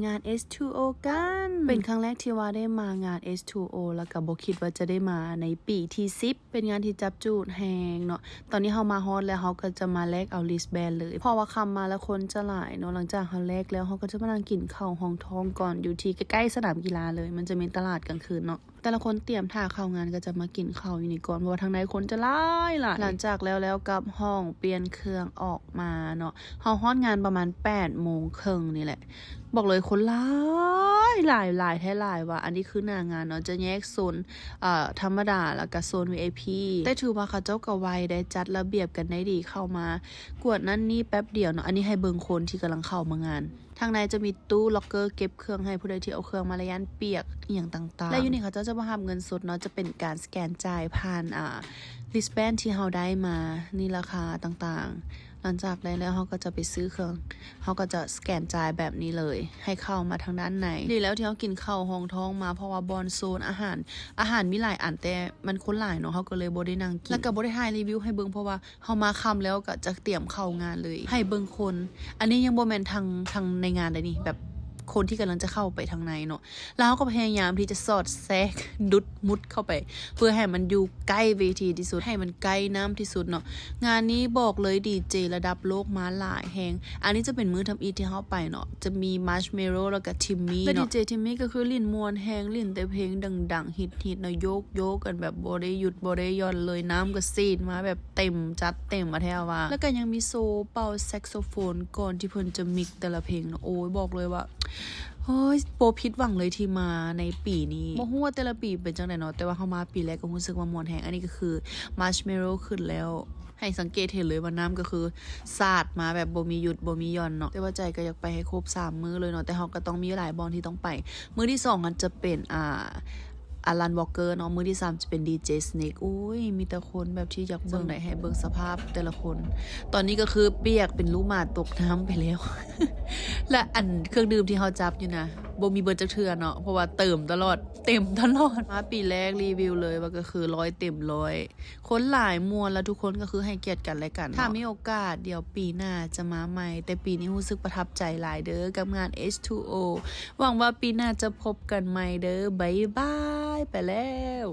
งาน S2O กันเป็นครั้งแรกที่ว่าได้มางาน S2O แล้วก็บ่คิดว่าจะได้มาในปีที่10เป็นงานที่จับจูดแฮงเนาะตอนนี้เฮามาฮอดแล้วเฮาก็จะมาแลกเอาลิสแบนเลยเพราะว่าคำมาแล้วคนจะหลายเนาะหลังจากเฮาแลกแล้วเฮาก็จะมานั่งกินข้าวห้องท้องก่อนอยู่ที่ใกล้ๆสนามกีฬาเลยมันจะมีตลาดกลางคืนเนาะแต่ละคนเตรียมท่าเข้างานก็จะมากินข้าวอยู่นี่ก่อนเพราะว่าทางในคนจะหลายหลังจากแล้วกับห้องเปลี่ยนเครื่องออกมาเนาะเฮาฮอดงานประมาณ8:30นี่แหละบอกเลยคนหลายแท้หลายว่าอันนี้คือหน้างานเนาะจะแยกโซนธรรมดาแล้วก็โซน VIP แต่ถือว่าเขาเจ้าก็ไวได้จัดระเบียบกันได้ดีเข้ามากวดนั่นนี่แป๊บเดียวเนาะอันนี้ให้เบิ่งคนที่กำลังเข้ามางานทางในจะมีตู้ล็อกเกอร์เก็บเครื่องให้ผู้ใดที่เอาเครื่องมาระยันเปียกอย่างต่างๆและอยู่นี่เขาจะมาทำเงินสดเนาะจะเป็นการสแกนจ่ายผ่านลิสแบนที่เราได้มานี่ราคาต่างๆหลังจากได้แล้วเขาก็จะไปซื้อเครื่องเขาก็จะสแกนจ่ายแบบนี้เลยให้เข้ามาทางด้านในดีแล้วที่เขากินข้าวห้องท้องมาเพราะว่าบอนโซนอาหารมีหลายอันแต่มันคนหลายเนาะเขาก็เลยบ่ได้นั่งกินแล้วก็บ่ได้ถ่ายรีวิวให้เบิ่งเพราะว่าเขามาค่ำแล้วก็จะเตรียมเข้างานเลยให้เบิ่งคนอันนี้ยังบ่แม่นทางในงานเลยนี่แบบคนที่กำลังจะเข้าไปทางในเนาะแล้วก็พยายามที่จะสอดแทรกมุดเข้าไปเพื่อให้มันอยู่ใกล้เวทีที่สุดให้มันใกล้น้ำที่สุดเนาะงานนี้บอกเลยดีเจระดับโลกมาหลายแฮงอันนี้จะเป็นมื้อทำอีทที่เข้าไปเนาะจะมีมัชเมโร่แล้วก็ทิมมี่เนาะและดีเจทิมมี่ก็คือลิ้นมวนแฮงลิ้นแต่เพลงดังๆฮิตเนาะโยกกันแบบบ่ได้หยุดบ่ได้หย่อนเลยน้ำก็ซีดมาแบบเต็มจัดเต็มมาแท้ว่าแล้วก็ยังมีโซเป่าแซกโซโฟนก่อนที่เพิ่นจะมิกแต่ละเพลงเนาะโอ้ยบอกเลยว่าโอ้ยโปผิดหวังเลยที่มาในปีนี้บ่ฮู้ว่าแต่ละปีเป็นจังได๋เนาะแต่ว่าเฮามาปีแรกก็รู้สึกว่ามวนแฮงอันนี้ก็คือมัชเมโร่ขึ้นแล้วให้สังเกตเห็นเลยว่าน้ำก็คือสาดมาแบบบ่มีหยุดบ่มีหย่อนเนาะแต่ว่าใจก็อยากไปให้ครบ3มื้อเลยเนาะแต่เฮาก็ต้องมีหลายบอลที่ต้องไปมื้อที่2มันจะเป็นลันวอลเกอร์เนาะมื้อที่3จะเป็นดีเจสเนกโอ้ยมีแต่คนแบบที่อยากเบิ่งได้ให้เบิ่งสภาพแต่ละคนตอนนี้ก็คือเปียกเป็นลูกหมาตกน้ำไปแล้ว และอันเครื่องดื่มที่เฮาจับอยู่นะบ่มีเบิดจักเทื่อเนาะเพราะว่าเต็มตลอดมาปีแรกรีวิวเลยว่าก็คือ100เต็ม100คนหลายมวลแล้วทุกคนก็คือให้เกียรติกันและกันถ้ามีโอกาสเดี๋ยวปีหน้าจะมาใหม่แต่ปีนี้รู้สึกประทับใจหลายเด้อกับงาน H2O หวังว่าปีหน้าจะพบกันใหม่เด้อบ๊ายบายไปแล้ว